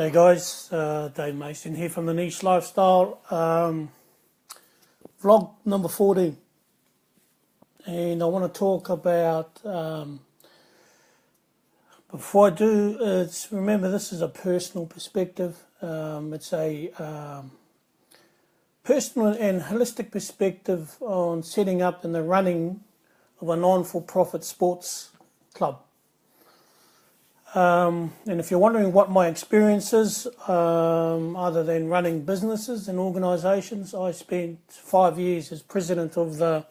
Hey guys, Dave Mason here from the Niche Lifestyle, vlog number 14, and I want to talk about, before I do, remember this is a personal perspective, it's a personal and holistic perspective on setting up and the running of a non-for-profit sports club. And if you're wondering what my experience is, other than running businesses and organisations, I spent 5 years as president of the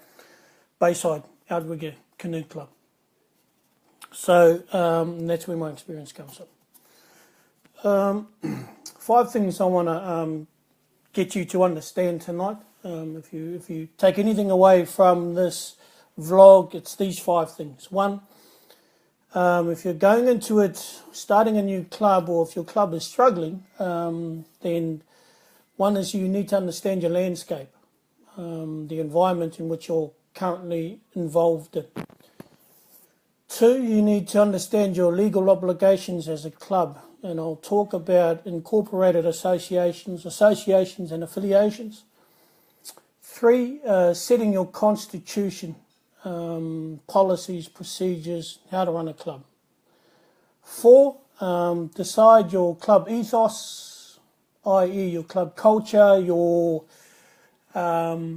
Bayside Outrigger Canoe Club. So that's where my experience comes from. 5 things I want to get you to understand tonight. If you take anything away from this vlog, it's these 5 things. 1, if you're going into it, starting a new club, or if your club is struggling, then 1 is you need to understand your landscape, the environment in which you're currently involved in. 2, you need to understand your legal obligations as a club, and I'll talk about incorporated associations and affiliations. 3, setting your constitution, policies, procedures, how to run a club. 4, decide your club ethos, i.e. your club culture, your how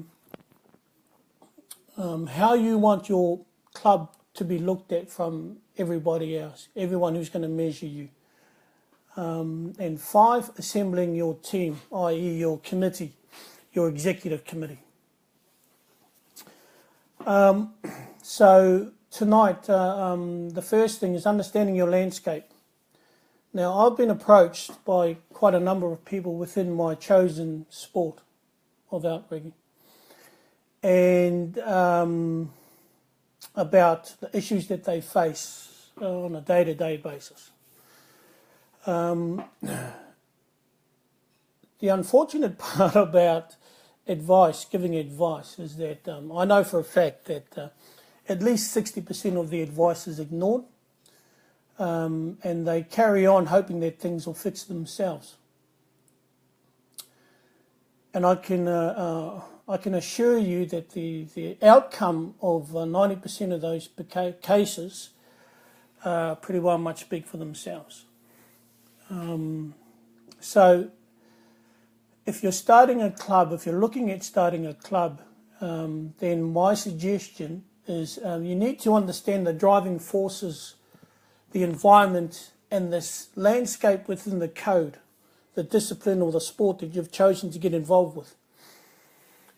you want your club to be looked at from everybody else, everyone who's going to measure you. And 5, assembling your team, i.e. your committee, your executive committee. So tonight, the first thing is understanding your landscape. Now, I've been approached by quite a number of people within my chosen sport of outrigging, and about the issues that they face on a day-to-day basis. The unfortunate part about giving advice is that I know for a fact that at least 60% of the advice is ignored, and they carry on hoping that things will fix themselves. And I can assure you that the outcome of 90% of those cases pretty well much speak for themselves. So if you're starting a club, if you're looking at starting a club, then my suggestion is you need to understand the driving forces, the environment, and this landscape within the code, the discipline or the sport that you've chosen to get involved with.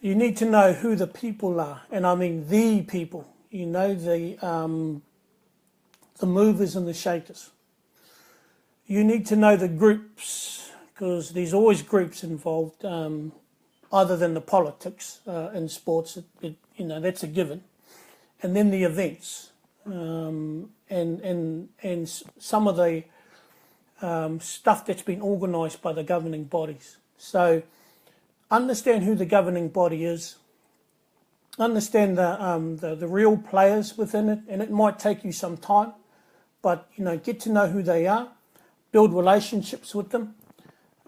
You need to know who the people are, and I mean the people. You know, the movers and the shakers. You need to know the groups, because there's always groups involved, other than the politics in sports. That's a given. And then the events, and some of the stuff that's been organised by the governing bodies. So understand who the governing body is. Understand the real players within it, and it might take you some time, but get to know who they are, build relationships with them.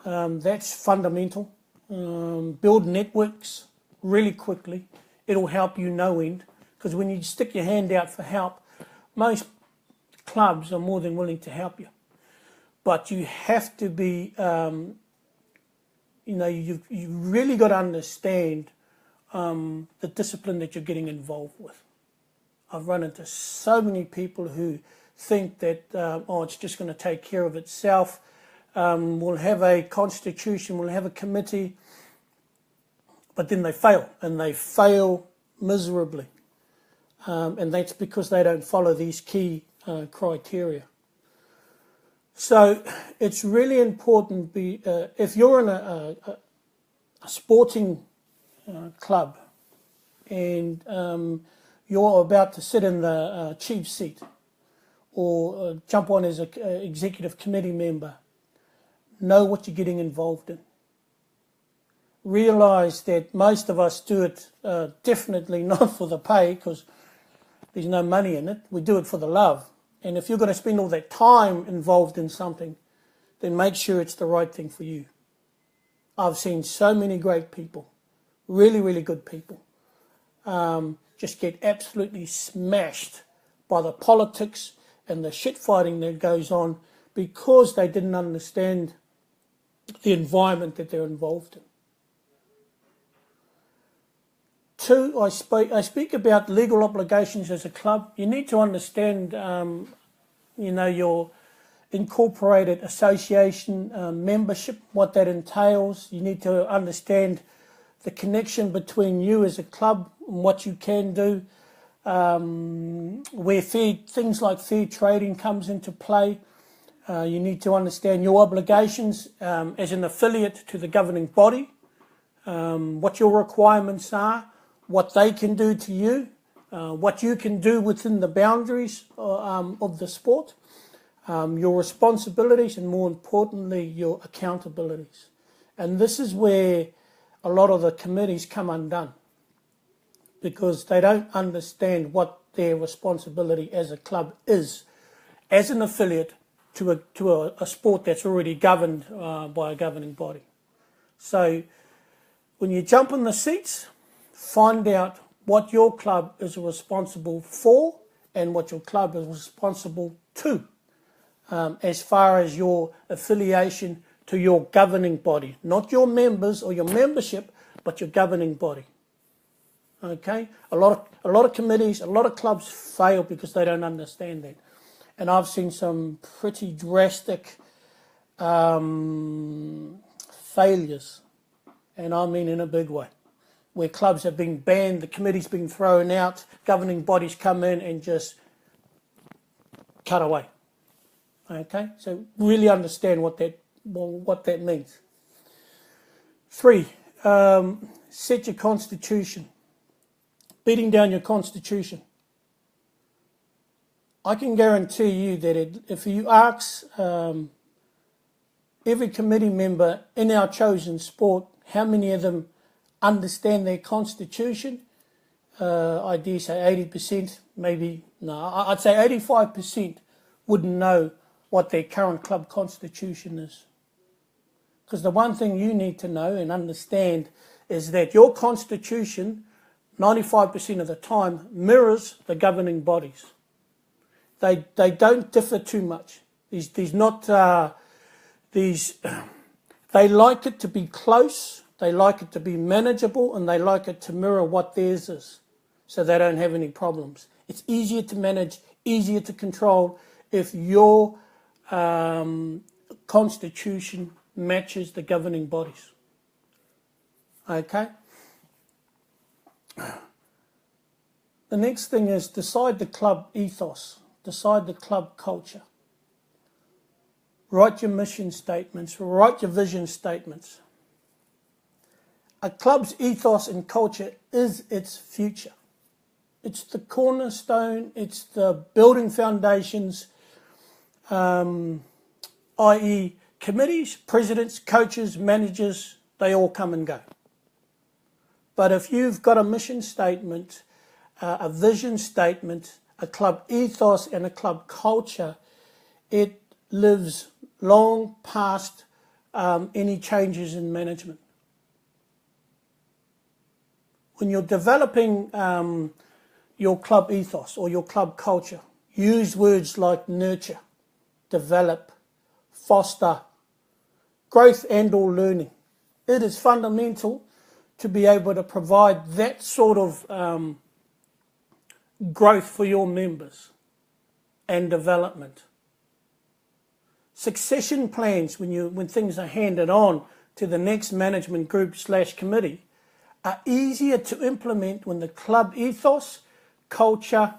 That's fundamental. Build networks really quickly. It'll help you no end, because when you stick your hand out for help, most clubs are more than willing to help you. But you have to be, you've really got to understand the discipline that you're getting involved with. I've run into so many people who think that, it's just going to take care of itself. We'll have a constitution, we'll have a committee, but then they fail, and they fail miserably. And that's because they don't follow these key criteria. So it's really important, if you're in a sporting club and you're about to sit in the chief seat or jump on as an executive committee member, know what you're getting involved in. Realise that most of us do it definitely not for the pay, because there's no money in it. We do it for the love. And if you're going to spend all that time involved in something, then make sure it's the right thing for you. I've seen so many great people, really, really good people, just get absolutely smashed by the politics and the shit fighting that goes on because they didn't understand the environment that they're involved in. Two, I speak about legal obligations as a club. You need to understand, your Incorporated Association membership, what that entails. You need to understand the connection between you as a club and what you can do, where things like fair trading comes into play. You need to understand your obligations as an affiliate to the governing body, what your requirements are, what they can do to you, what you can do within the boundaries of the sport, your responsibilities, and more importantly, your accountabilities. And this is where a lot of the committees come undone, because they don't understand what their responsibility as a club is, as an affiliate to a sport that's already governed by a governing body. So when you jump in the seats, find out what your club is responsible for and what your club is responsible to, as far as your affiliation to your governing body. Not your members or your membership, but your governing body. Okay? A lot of committees, a lot of clubs fail because they don't understand that. And I've seen some pretty drastic failures, and I mean in a big way, where clubs have been banned, the committee's been thrown out, governing bodies come in and just cut away. Okay, so really understand what that means. 3, set your constitution. Beating down your constitution. I can guarantee you that if you ask every committee member in our chosen sport how many of them understand their constitution, I dare say 80%, maybe, no, I'd say 85% wouldn't know what their current club constitution is. Because the one thing you need to know and understand is that your constitution, 95% of the time, mirrors the governing bodies. They don't differ too much. They like it to be close, they like it to be manageable, and they like it to mirror what theirs is, so they don't have any problems. It's easier to manage, easier to control if your constitution matches the governing bodies. Okay? The next thing is decide the club ethos, decide the club culture. Write your mission statements, write your vision statements. A club's ethos and culture is its future. It's the cornerstone, it's the building foundations, i.e. committees, presidents, coaches, managers, they all come and go. But if you've got a mission statement, a vision statement, a club ethos and a club culture, it lives long past any changes in management. When you're developing your club ethos or your club culture, use words like nurture, develop, foster, growth and or learning. It is fundamental to be able to provide that sort of growth for your members and development. Succession plans, when things are handed on to the next management group / committee, are easier to implement when the club ethos, culture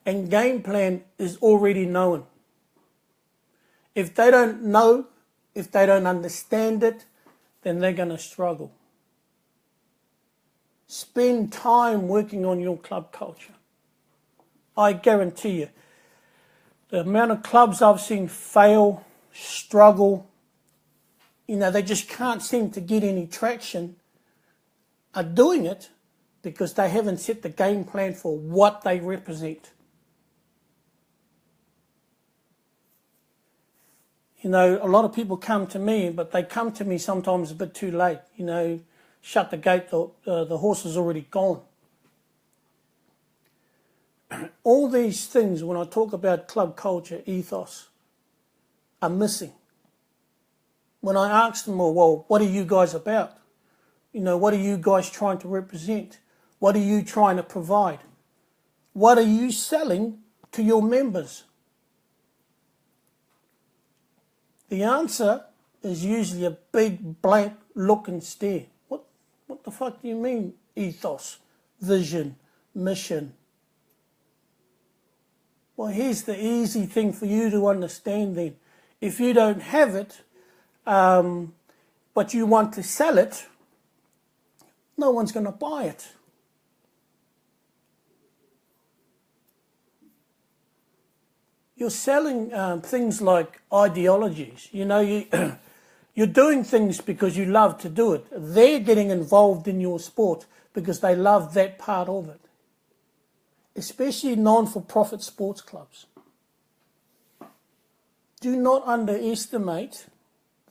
and game plan is already known. If they don't know, if they don't understand it, then they're going to struggle. Spend time working on your club culture. I guarantee you, the amount of clubs I've seen fail, struggle, they just can't seem to get any traction, are doing it because they haven't set the game plan for what they represent. You know, a lot of people come to me, but they come to me sometimes a bit too late. You know, shut the gate, the horse is already gone. All these things, when I talk about club culture, ethos, are missing. When I ask them, well, what are you guys about? You know, what are you guys trying to represent? What are you trying to provide? What are you selling to your members? The answer is usually a big blank look and stare. What the fuck do you mean ethos, vision, mission? Well, here's the easy thing for you to understand then. If you don't have it, but you want to sell it, no one's going to buy it. You're selling things like ideologies. You know, you're doing things because you love to do it. They're getting involved in your sport because they love that part of it. Especially non-for-profit sports clubs. Do not underestimate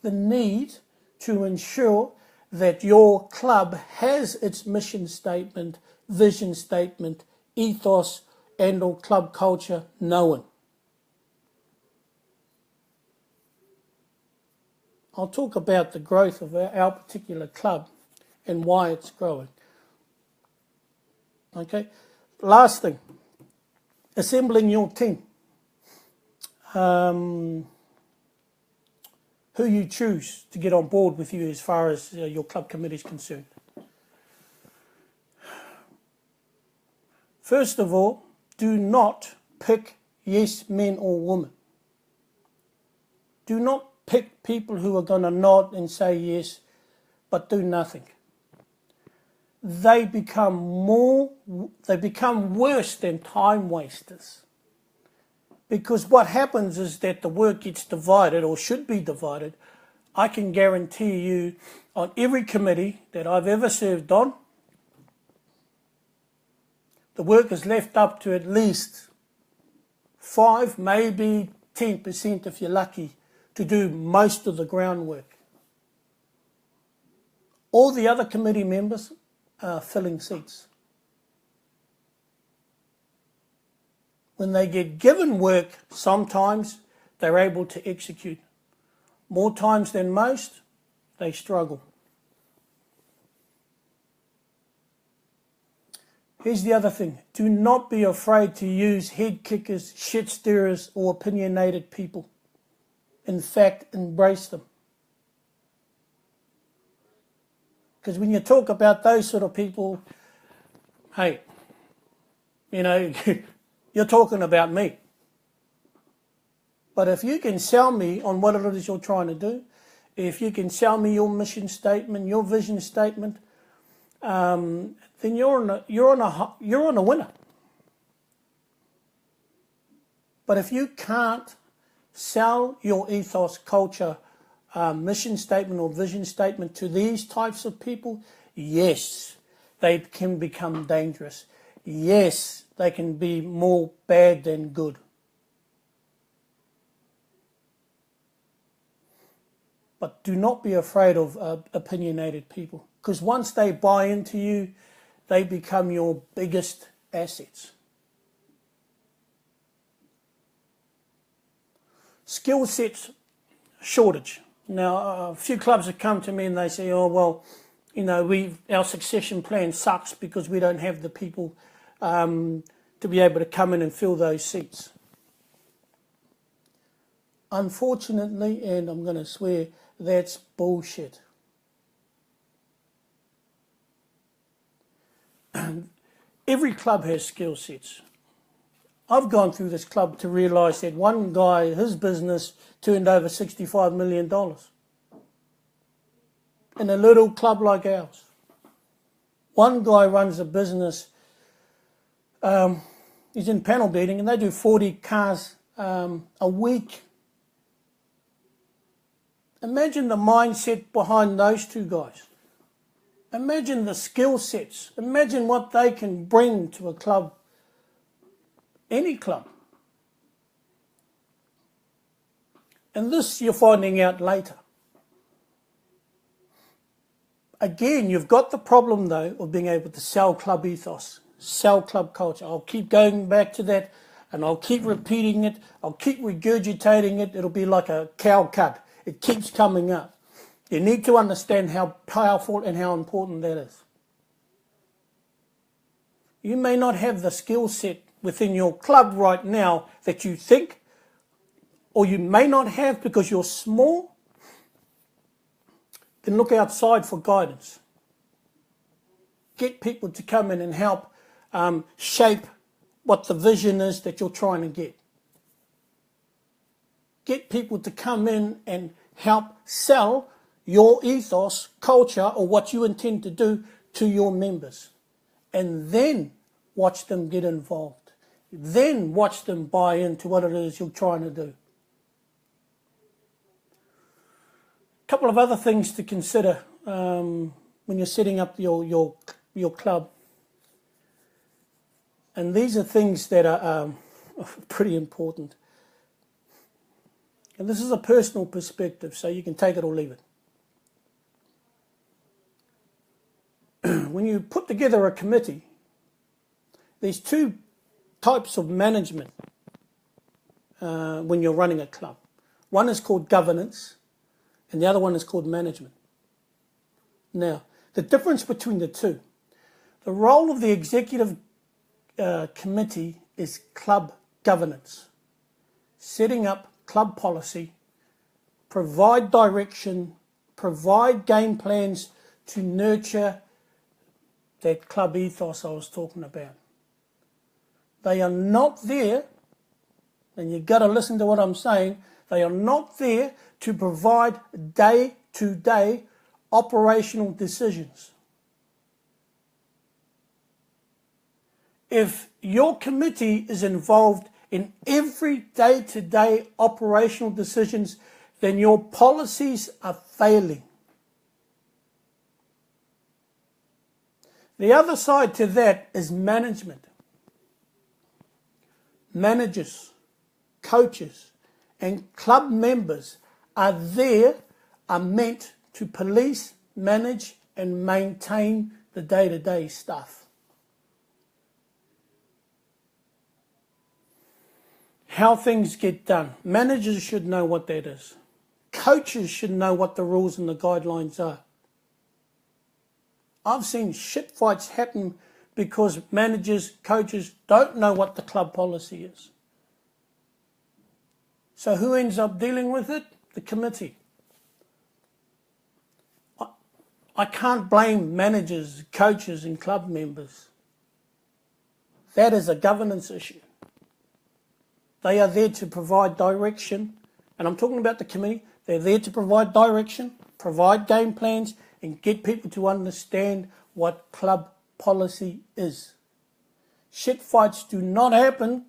the need to ensure that your club has its mission statement, vision statement, ethos, and or club culture known. I'll talk about the growth of our particular club and why it's growing. Okay, last thing, assembling your team. Who you choose to get on board with you as far as your club committee is concerned. First of all, do not pick yes men or women. Do not pick people who are going to nod and say yes, but do nothing. They become worse than time wasters. Because what happens is that the work gets divided, or should be divided. I can guarantee you, on every committee that I've ever served on, the work is left up to at least 5, maybe 10% if you're lucky, to do most of the groundwork. All the other committee members are filling seats. When they get given work, sometimes they're able to execute. More times than most, they struggle. Here's the other thing. Do not be afraid to use head kickers, shit stirrers, or opinionated people. In fact, embrace them. Because when you talk about those sort of people, hey, you know, you're talking about me. But if you can sell me on what it is you're trying to do, if you can sell me your mission statement, your vision statement, then you're on a winner. But if you can't sell your ethos, culture, mission statement or vision statement to these types of people, yes, they can become dangerous. Yes, they can be more bad than good. But do not be afraid of opinionated people, because once they buy into you, they become your biggest assets. Skill sets shortage. Now, a few clubs have come to me and they say, oh, well, you know, our succession plan sucks because we don't have the people to be able to come in and fill those seats. Unfortunately, and I'm going to swear, that's bullshit. Every club has skill sets. I've gone through this club to realise that one guy, his business turned over $65 million in a little club like ours. One guy runs a business, he's in panel beating, and they do 40 cars a week. Imagine the mindset behind those two guys. Imagine the skill sets. Imagine what they can bring to a club, any club. And this you're finding out later. Again, you've got the problem, though, of being able to sell club ethos, sell club culture. I'll keep going back to that, and I'll keep repeating it. I'll keep regurgitating it. It'll be like a cow cut. It keeps coming up. You need to understand how powerful and how important that is. You may not have the skill set within your club right now that you think, or you may not have because you're small. Then look outside for guidance. Get people to come in and help shape what the vision is that you're trying to get. Get people to come in and help sell your ethos, culture, or what you intend to do to your members. And then watch them get involved. Then watch them buy into what it is you're trying to do. A couple of other things to consider when you're setting up your club. And these are things that are pretty important. And this is a personal perspective, so you can take it or leave it. When you put together a committee, there's two types of management when you're running a club. One is called governance, and the other one is called management. Now, the difference between the two, the role of the executive committee is club governance, setting up club policy, provide direction, provide game plans to nurture that club ethos I was talking about. They are not there, and you've got to listen to what I'm saying, they are not there to provide day-to-day operational decisions. If your committee is involved in every day-to-day operational decisions, then your policies are failing. The other side to that is management. Managers, coaches, and club members are meant to police, manage, and maintain the day-to-day stuff. How things get done. Managers should know what that is. Coaches should know what the rules and the guidelines are. I've seen shit fights happen because managers, coaches don't know what the club policy is. So who ends up dealing with it? The committee. I can't blame managers, coaches, and club members. That is a governance issue. They are there to provide direction, and I'm talking about the committee. They're there to provide direction, provide game plans, and get people to understand what club policy is. Shit fights do not happen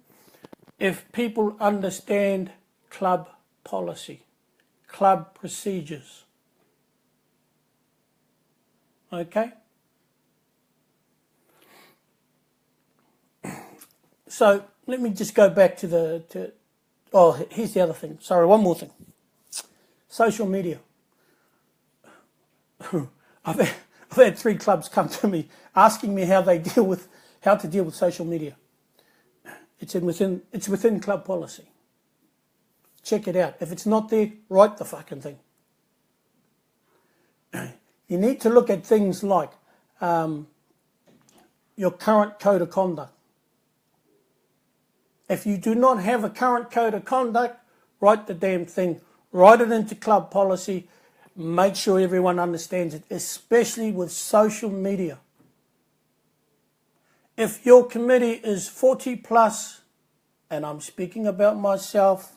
if people understand club policy, club procedures. Okay? So let me just go back to here's the other thing. Sorry, one more thing. Social media. I've had 3 clubs come to me asking me how to deal with social media. It's within club policy. Check it out. If it's not there, write the fucking thing. You need to look at things like your current code of conduct. If you do not have a current code of conduct, write the damn thing. Write it into club policy. Make sure everyone understands it, especially with social media. If your committee is 40 plus, and I'm speaking about myself,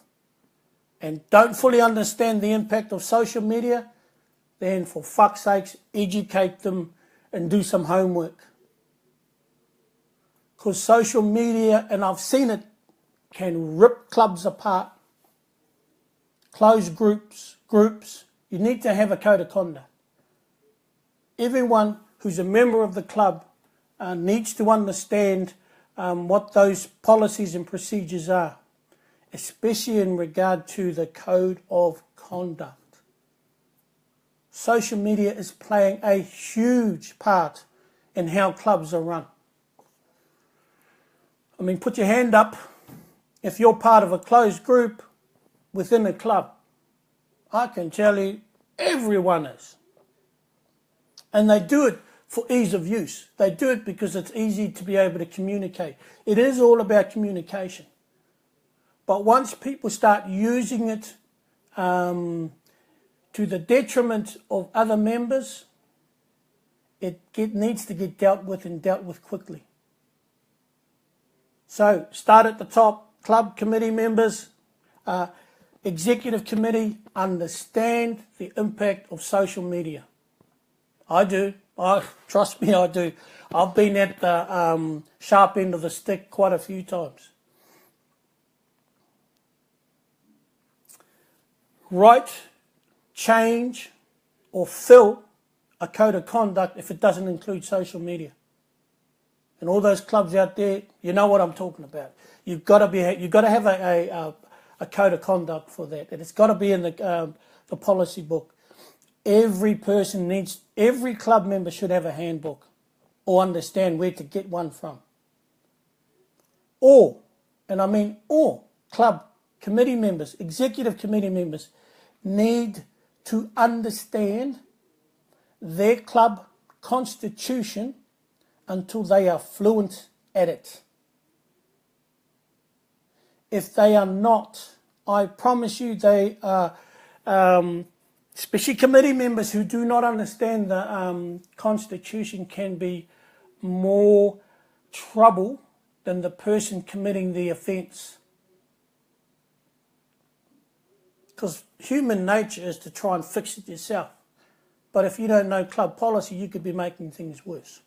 and don't fully understand the impact of social media, then for fuck's sakes, educate them and do some homework. Because social media, and I've seen it, can rip clubs apart. Close groups. You need to have a code of conduct. Everyone who's a member of the club needs to understand what those policies and procedures are. especially in regard to the code of conduct. Social media is playing a huge part in how clubs are run. I mean, put your hand up if you're part of a closed group within a club. I can tell you everyone is. And they do it for ease of use. They do it because it's easy to be able to communicate. It is all about communication. But once people start using it to the detriment of other members, it needs to get dealt with and dealt with quickly. So start at the top. Club committee members, executive committee, understand the impact of social media. I do. Trust me, I do. I've been at the sharp end of the stick quite a few times. Write, change, or fill a code of conduct if it doesn't include social media. And all those clubs out there, you know what I'm talking about. You've got to have a code of conduct for that, and it's got to be in the policy book. Every club member should have a handbook, or understand where to get one from. All club committee members, executive committee members, need to understand their club constitution until they are fluent at it. If they are not, I promise you they are, especially committee members who do not understand the constitution, can be more trouble than the person committing the offence. Because human nature is to try and fix it yourself. But if you don't know club policy, you could be making things worse.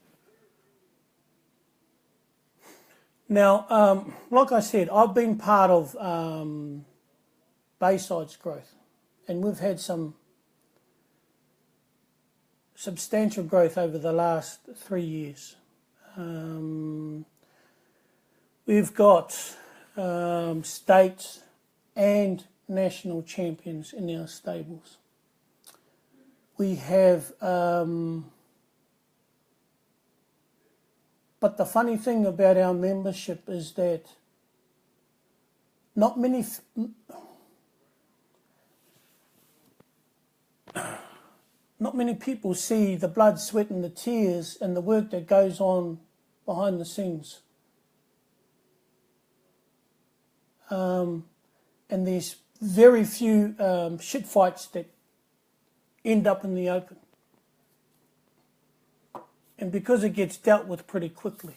Now, like I said, I've been part of Bayside's growth, and we've had some substantial growth over the last 3 years. We've got state and national champions in our stables. We have... But the funny thing about our membership is that not many people see the blood, sweat and the tears and the work that goes on behind the scenes. And there's very few shit fights that end up in the open. And because it gets dealt with pretty quickly.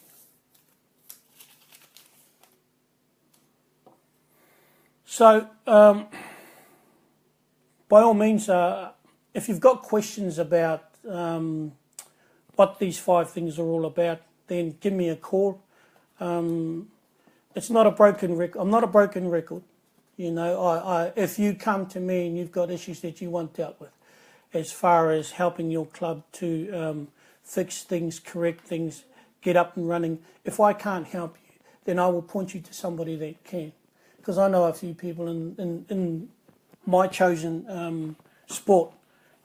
So, by all means, if you've got questions about what these 5 things are all about, then give me a call. It's not a broken record. I'm not a broken record. You know, if you come to me and you've got issues that you want dealt with, as far as helping your club to fix things, correct things, get up and running. If I can't help you, then I will point you to somebody that can. Because I know a few people in my chosen sport.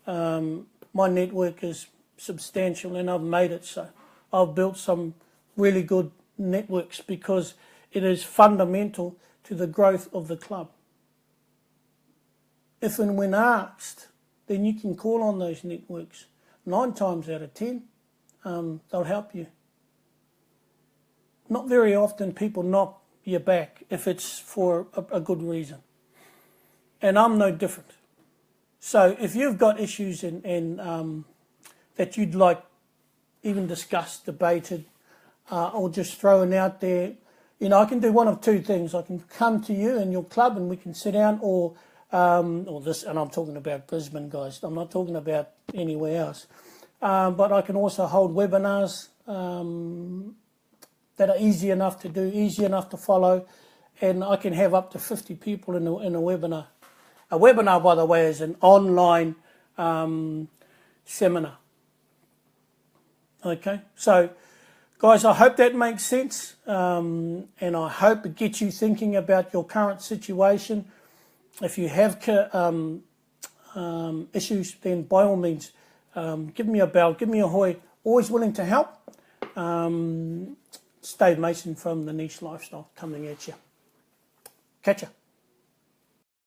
My network is substantial and I've made it so. I've built some really good networks because it is fundamental to the growth of the club. If and when asked, then you can call on those networks. 9 times out of 10, they'll help you. Not very often people knock your back if it's for a good reason. And I'm no different. So if you've got issues and that you'd like even discussed, debated, or just thrown out there, you know, I can do one of 2 things. I can come to you and your club and we can sit down, or this, and I'm talking about Brisbane, guys. I'm not talking about anywhere else. But I can also hold webinars that are easy enough to do, easy enough to follow, and I can have up to 50 people in a webinar. A webinar, by the way, is an online seminar. Okay, so Guys, I hope that makes sense, and I hope it gets you thinking about your current situation. If you have issues, then by all means, give me a bell, give me a hoy. Always willing to help. It's Dave Mason from The Niche Lifestyle coming at you. Catch ya.